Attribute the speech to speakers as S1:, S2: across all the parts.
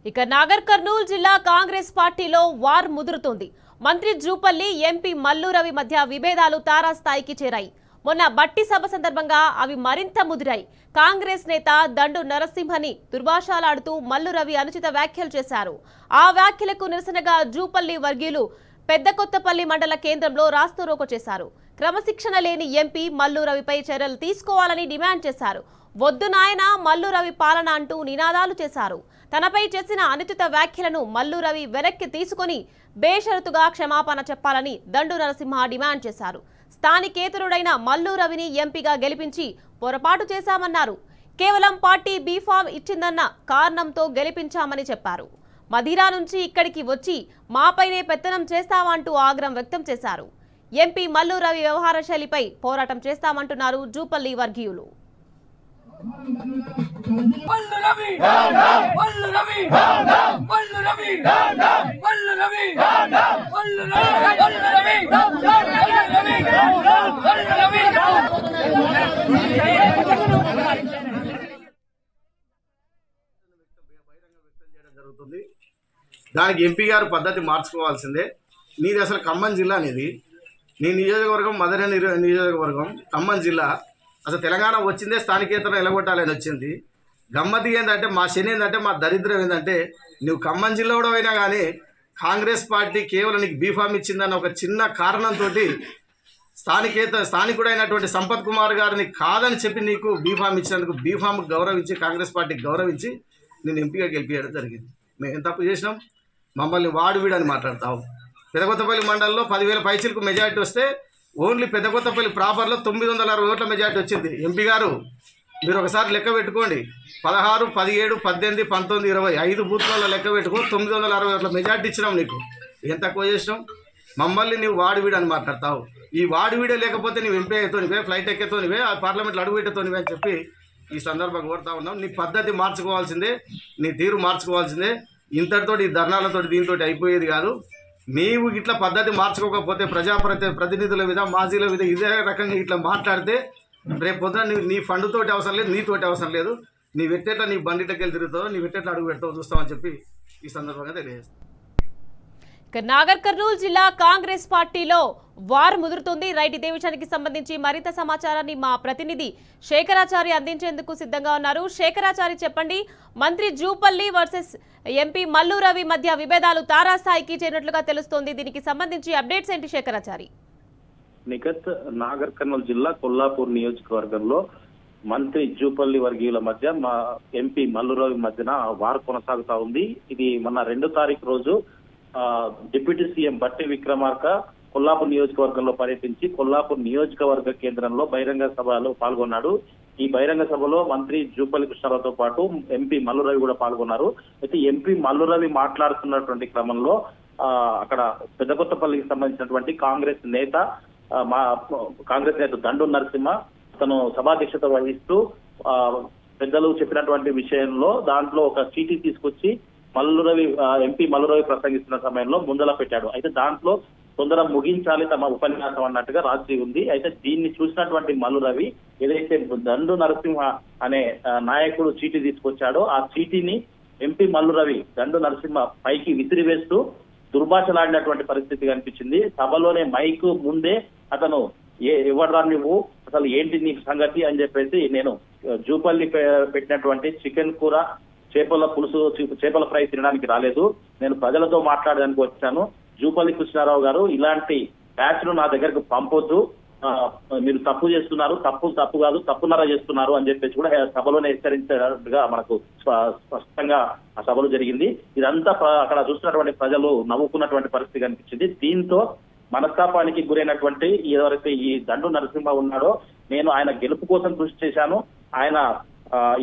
S1: ఇక నాగర్ కర్నూల్ జిల్లా కాంగ్రెస్ పార్టీలో వార్ ముదురుతోంది. మంత్రి జూపల్లి, ఎంపీ మల్లు రవి మధ్య విభేదాలు తారాస్థాయికి చేరాయి. మొన్న బట్టి సభ సందర్భంగా అవి మరింత ముదిరాయి. కాంగ్రెస్ నేత దండు నరసింహని దుర్భాషలాడుతూ మల్లు రవి అనుచిత వ్యాఖ్యలు చేశారు. ఆ వ్యాఖ్యలకు నిరసనగా జూపల్లి వర్గీయులు పెద్దకొత్తపల్లి మండల కేంద్రంలో రాస్తారోకో చేశారు. క్రమశిక్షణ లేని ఎంపీ మల్లు రవిపై చర్యలు తీసుకోవాలని డిమాండ్ చేశారు. వద్దు నాయన మల్లు రవి పాలన అంటూ నినాదాలు చేశారు. తనపై చేసిన అనుచిత వ్యాఖ్యలను మల్లు రవి వెనక్కి తీసుకుని బేషరతుగా క్షమాపణ చెప్పాలని దండు నరసింహ డిమాండ్ చేశారు. స్థానికేతరుడైన మల్లు రవిని ఎంపీగా గెలిపించి పొరపాటు చేశామన్నారు. కేవలం పార్టీ బీఫామ్ ఇచ్చిందన్న కారణంతో గెలిపించామని చెప్పారు. మదిరా నుంచి ఇక్కడికి వచ్చి మాపైనే పెత్తనం చేస్తామంటూ ఆగ్రహం వ్యక్తం చేశారు. ఎంపీ మల్లు రవి వ్యవహార శైలిపై పోరాటం చేస్తామంటున్నారు జూపల్లి వర్గీయులు.
S2: దానికి ఎంపీ గారు పద్ధతి మార్చుకోవాల్సిందే. నీది అసలు ఖమ్మం జిల్లా, నీ నియోజకవర్గం మదన నియోజకవర్గం ఖమ్మం జిల్లా. అసలు తెలంగాణ వచ్చిందే స్థానికేతరం ఎలగొట్టాలని వచ్చింది. గమ్మతి ఏంటంటే, మా శని ఏంటంటే, మా దరిద్రం ఏంటంటే, నువ్వు ఖమ్మం జిల్లా కూడా అయినా కానీ కాంగ్రెస్ పార్టీ కేవలం నీకు బీఫామ్ ఇచ్చిందన్న ఒక చిన్న కారణంతో స్థానికుడైనటువంటి సంపత్ కుమార్ గారిని కాదని చెప్పి నీకు బీఫామ్ ఇచ్చినందుకు బీఫామ్ గౌరవించి కాంగ్రెస్ పార్టీకి గౌరవించి నేను ఎంపీగా గెలిపించడం జరిగింది. మేము ఏం తప్పు చేసినాం? మమ్మల్ని వాడు వీడని మాట్లాడతావు. పెద్దకొత్తపల్లి మండలంలో 10,000 పైచీలకు మెజారిటీ వస్తే ఓన్లీ పెద్దకొత్తపల్లి ప్రాపర్లో 960 ఓట్ల మెజారిటీ వచ్చింది. ఎంపీ గారు మీరు ఒకసారి లెక్క పెట్టుకోండి. 16, 17, 18, 19, 20 5 బూత్లలో లెక్క పెట్టుకో 960 ఓట్ల మెజారిటీ ఇచ్చినాం. నీకు ఏం తక్కువ చేసినాం? మమ్మల్ని నువ్వు వాడు వీడని మాట్లాడతావు. ఈ వాడు వీడే లేకపోతే నువ్వు ఎంపీ అయితేనివే, ఫ్లైట్ ఎక్కేతోనివే, ఆ పార్లమెంట్లో అడుగు పెట్టేతోనివే అని చెప్పి ఈ సందర్భంగా కోరుతా ఉన్నాం. నీ పద్ధతి మార్చుకోవాల్సిందే, నీ తీరు మార్చుకోవాల్సిందే. ఇంతటితో ఈ ధర్నాలతో దీంతో అయిపోయేది కాదు. నీవు ఇట్లా పద్ధతి మార్చుకోకపోతే ప్రజాప్రతినిధుల మీద, మాజీల మీద ఇదే రకంగా ఇట్లా మాట్లాడితే రేపు పొద్దున నీ ఫండ్తోటి అవసరం లేదు, నీతోటి అవసరం లేదు. నీ వెట్టేట్లా నీ బండిటకి వెళ్ళి తిరుగుతావు, నీ వెట్టేట్లా అడుగు పెడతావు చూస్తామని చెప్పి ఈ సందర్భంగా తెలియజేస్తాం.
S1: నాగర్ కర్నూల్ జిల్లా కాంగ్రెస్ పార్టీలో వార్ ముదురుతుంది. రైట్, ఇదే విషయానికి సంబంధించి మరింత సమాచారాన్ని మా ప్రతినిధి శేఖరాచారి అందించేందుకు సిద్ధంగా ఉన్నారు. శేఖరాచారి, చెప్పండి. మంత్రి జూపల్లి వర్సెస్ ఎంపీ మల్లు రవి మధ్య విభేదాలు తారాస్థాయికి చేరినట్లుగా తెలుస్తోంది. దీనికి సంబంధించి అప్డేట్స్ ఏంటి శేఖరాచారి?
S3: నిఖత్, నాగర్ కర్నూల్ జిల్లా కొల్లాపూర్ నియోజకవర్గంలో మంత్రి జూపల్లి వర్గీయుల మధ్య మా ఎంపీ మల్లు రవి మధ్యన వార్ కొనసాగుతా ఉంది. ఇది మొన్న 2వ తారీఖు రోజు డిప్యూటీ సీఎం బట్టి విక్రమార్క కొల్లాపూర్ నియోజకవర్గంలో పర్యటించి కొల్లాపూర్ నియోజకవర్గ కేంద్రంలో బహిరంగ సభలో పాల్గొన్నాడు. ఈ బహిరంగ సభలో మంత్రి జూపల్లి కృష్ణారావుతో పాటు ఎంపీ మల్లు రవి కూడా పాల్గొన్నారు. అయితే ఎంపీ మల్లు రవి మాట్లాడుతున్నటువంటి క్రమంలో అక్కడ పెద్దకొత్తపల్లికి సంబంధించినటువంటి కాంగ్రెస్ నేత దండు నరసింహ తను సభాధ్యక్షత వహిస్తూ పెద్దలు చెప్పినటువంటి విషయంలో దాంట్లో ఒక చీటీ తీసుకొచ్చి ఎంపీ మల్లు రవి ప్రసంగిస్తున్న సమయంలో ముందల పెట్టాడు. అయితే దాంట్లో తొందర ముగించాలి తమ ఉపన్యాసం అన్నట్టుగా రాసి ఉంది. అయితే దీన్ని చూసినటువంటి మల్లు రవి ఏదైతే దండు నరసింహ అనే నాయకుడు చీటీ తీసుకొచ్చాడో ఆ చీటీని ఎంపీ మల్లు రవి దండు నరసింహ పైకి విసిరివేస్తూ దుర్భాషలాడినటువంటి పరిస్థితి కనిపించింది. సభలోనే మైకు ముందే అతను ఎవడరా నువ్వు, అసలు ఏంటి నీ సంగతి అని చెప్పేసి, నేను జూపల్లి పెట్టినటువంటి చికెన్ కూర, చేపల పులుసు, చేపల ఫ్రై తినడానికి రాలేదు, నేను ప్రజలతో మాట్లాడడానికి వచ్చాను. జూపల్లి కృష్ణారావు గారు ఇలాంటి బ్యాచ్ ను నా దగ్గరకు పంపొద్దు, మీరు తప్పు చేస్తున్నారు, తప్పు కాదు తప్పున్నర చేస్తున్నారు అని చెప్పేసి కూడా సభలోనే హెచ్చరించినట్టుగా మనకు స్పష్టంగా ఆ సభలో జరిగింది. ఇదంతా అక్కడ చూస్తున్నటువంటి ప్రజలు నవ్వుకున్నటువంటి పరిస్థితి కనిపించింది. దీంతో మనస్తాపానికి గురైనటువంటి ఎవరైతే ఈ దండు నరసింహ ఉన్నాడో, నేను ఆయన గెలుపు కోసం కృషి చేశాను, ఆయన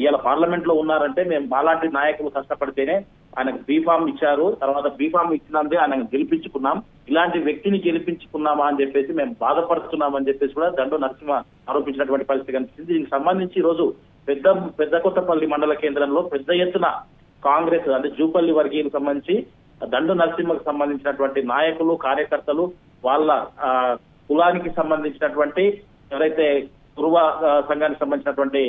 S3: ఇవాళ పార్లమెంట్ లో ఉన్నారంటే మేము మాలాంటి నాయకులు కష్టపడితేనే ఆయనకు బీఫామ్ ఇచ్చారు, తర్వాత బీఫామ్ ఇచ్చినందుకే ఆయన గెలిపించుకున్నాం, ఇలాంటి వ్యక్తిని గెలిపించుకున్నామా అని చెప్పేసి మేము బాధపడుతున్నామని చెప్పేసి కూడా దండు నరసింహ ఆరోపించినటువంటి పరిస్థితి కనిపిస్తుంది. దీనికి సంబంధించి ఈ రోజు పెద్దకొత్తపల్లి మండల కేంద్రంలో పెద్ద ఎత్తున కాంగ్రెస్ అంటే జూపల్లి వర్గీయులకు సంబంధించి దండు నరసింహకు సంబంధించినటువంటి నాయకులు, కార్యకర్తలు, వాళ్ళ కులానికి సంబంధించినటువంటి ఎవరైతే కురువ సంఘానికి సంబంధించినటువంటి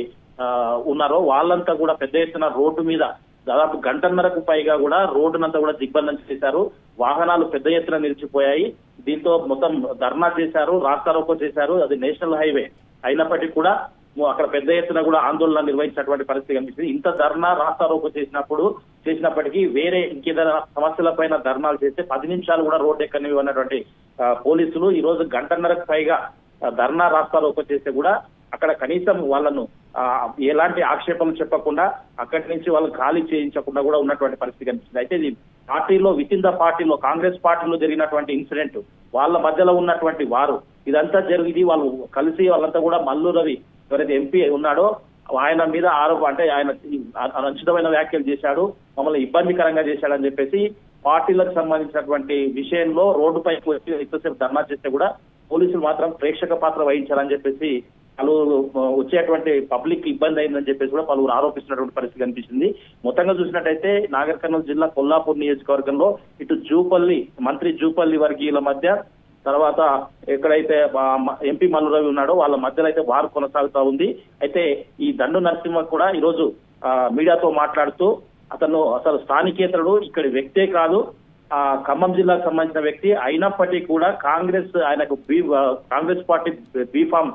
S3: ఉన్నారో వాళ్ళంతా కూడా పెద్ద ఎత్తున రోడ్డు మీద దాదాపు గంటన్నరకు పైగా కూడా రోడ్డునంతా కూడా దిగ్బంధం చేశారు. వాహనాలు పెద్ద ఎత్తున నిలిచిపోయాయి. దీంతో మొత్తం ధర్నా చేశారు, రాస్తారోకో చేశారు. అది నేషనల్ హైవే అయినప్పటికీ కూడా అక్కడ పెద్ద ఎత్తున కూడా ఆందోళన నిర్వహించినటువంటి పరిస్థితి కనిపిస్తుంది. ఇంత ధర్నా రాస్తారోకో చేసినప్పటికీ వేరే ఇంకేదైనా సమస్యలపైన ధర్నాలు చేస్తే 10 నిమిషాలు కూడా రోడ్డు ఎక్కనివి అన్నటువంటి పోలీసులు ఈ రోజు గంటన్నరకు పైగా ధర్నా రాస్తారోకో చేస్తే కూడా అక్కడ కనీసం వాళ్ళను ఎలాంటి ఆక్షేపణలు చెప్పకుండా అక్కడి నుంచి వాళ్ళు ఖాళీ చేయించకుండా కూడా ఉన్నటువంటి పరిస్థితి కనిపిస్తుంది. అయితే ఇది పార్టీలో విత్ ఇన్ ద పార్టీలో కాంగ్రెస్ పార్టీలో జరిగినటువంటి ఇన్సిడెంట్, వాళ్ళ మధ్యలో ఉన్నటువంటి వారు ఇదంతా జరిగి వాళ్ళు కలిసి వాళ్ళంతా కూడా మల్లు రవి ఎవరైతే ఎంపీ ఉన్నాడో ఆయన మీద అంటే ఆయన అనుచితమైన వ్యాఖ్యలు చేశాడు, మమ్మల్ని ఇబ్బందికరంగా చేశాడని చెప్పేసి పార్టీలకు సంబంధించినటువంటి విషయంలో రోడ్డుపైకి వచ్చి ఎక్కువసేపు ధర్నా చేస్తే కూడా పోలీసులు మాత్రం ప్రేక్షక పాత్ర వహించాలని చెప్పేసి పలువురు వచ్చేటువంటి పబ్లిక్ ఇబ్బంది అయిందని చెప్పేసి కూడా పలువురు ఆరోపిస్తున్నటువంటి పరిస్థితి కనిపిస్తుంది. మొత్తంగా చూసినట్టయితే నాగర్ కర్నూలు జిల్లా కొల్లాపూర్ నియోజకవర్గంలో ఇటు మంత్రి జూపల్లి వర్గీయుల మధ్య, తర్వాత ఎక్కడైతే ఎంపీ మల్లు రవి ఉన్నాడో వాళ్ళ మధ్యలో అయితే వారు కొనసాగుతా ఉంది. అయితే ఈ దండు నరసింహ కూడా ఈరోజు మీడియాతో మాట్లాడుతూ అతను అసలు స్థానికేతరుడు, ఇక్కడి వ్యక్తే కాదు, ఖమ్మం జిల్లాకు సంబంధించిన వ్యక్తి అయినప్పటికీ కూడా కాంగ్రెస్ పార్టీ బీఫామ్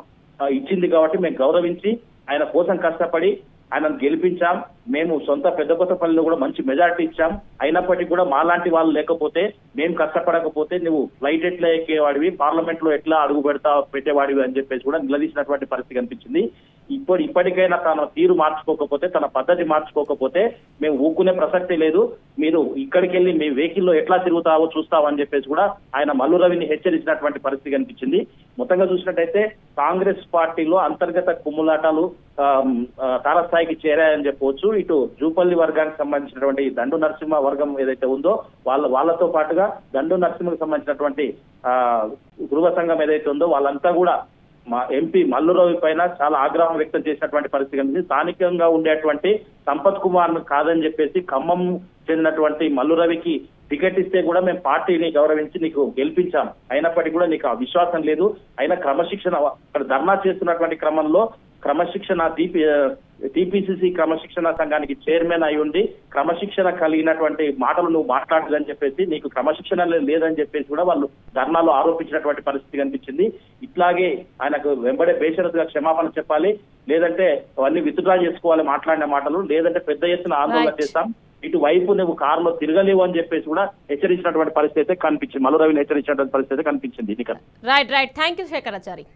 S3: ఇచ్చింది కాబట్టి మేము గౌరవించి ఆయన కోసం కష్టపడి ఆయనను గెలిపించాం. మేము సొంత పెద్దకొత్తపల్లిలో కూడా మంచి మెజారిటీ ఇచ్చాం. అయినప్పటికీ కూడా మాలాంటి వాళ్ళు లేకపోతే, మేము కష్టపడకపోతే నువ్వు ఫ్లైట్ ఎట్లా ఎక్కేవాడివి, పార్లమెంట్ లో ఎట్లా అడుగు పెట్టేవాడివి అని చెప్పేసి కూడా నిలదీసినటువంటి పరిస్థితి కనిపించింది. ఇప్పటికైనా తన తీరు మార్చుకోకపోతే, తన పద్ధతి మార్చుకోకపోతే మేము ఊకునే ప్రసక్తి లేదు, మీరు ఇక్కడికి వెళ్ళి మీ వెహికల్లో ఎట్లా తిరుగుతావో చూస్తామని చెప్పేసి కూడా ఆయన మల్లు రవిని హెచ్చరించినటువంటి పరిస్థితి కనిపించింది. మొత్తంగా చూసినట్టయితే కాంగ్రెస్ పార్టీలో అంతర్గత కుమ్ములాటాలు తారస్థాయికి చేరాయని చెప్పవచ్చు. ఇటు జూపల్లి వర్గానికి సంబంధించినటువంటి దండు నరసింహ వర్గం ఏదైతే ఉందో వాళ్ళతో పాటుగా దండు నరసింహకు సంబంధించినటువంటి గృహ సంఘం ఏదైతే ఉందో వాళ్ళంతా కూడా మా ఎంపీ మల్లు రవి పైన చాలా ఆగ్రహం వ్యక్తం చేసినటువంటి పరిస్థితి కనిపిస్తుంది. స్థానికంగా ఉండేటువంటి సంపత్ కుమార్ కాదని చెప్పేసి ఖమ్మం చెందినటువంటి మల్లు రవికి టికెట్ ఇస్తే కూడా మేము పార్టీని గౌరవించి నీకు గెలిపించాం, అయినప్పటికీ కూడా నీకు ఆ విశ్వాసం లేదు. అయినా క్రమశిక్షణ అక్కడ ధర్నా చేస్తున్నటువంటి క్రమంలో టీపీసీసీ క్రమశిక్షణ సంఘానికి చైర్మన్ అయి ఉండి క్రమశిక్షణ కలిగినటువంటి మాటలు నువ్వు మాట్లాడదని చెప్పేసి, నీకు క్రమశిక్షణ లేదని చెప్పేసి కూడా వాళ్ళు ధర్నాలో ఆరోపించినటువంటి పరిస్థితి కనిపించింది. ఇట్లాగే ఆయనకు వెంబడే బేషరతుగా క్షమాపణ చెప్పాలి, లేదంటే అవన్నీ విత్డ్రా చేసుకోవాలి మాట్లాడిన మాటలు, లేదంటే పెద్ద ఎత్తున ఆందోళన చేస్తాం, ఇటువైపు నువ్వు కారులో తిరగలేవు అని చెప్పేసి కూడా హెచ్చరించినటువంటి పరిస్థితి అయితే కనిపించింది. మల్లు రవిని హెచ్చరించినటువంటి పరిస్థితి అయితే కనిపించింది.
S1: Right thank you Shekharachari.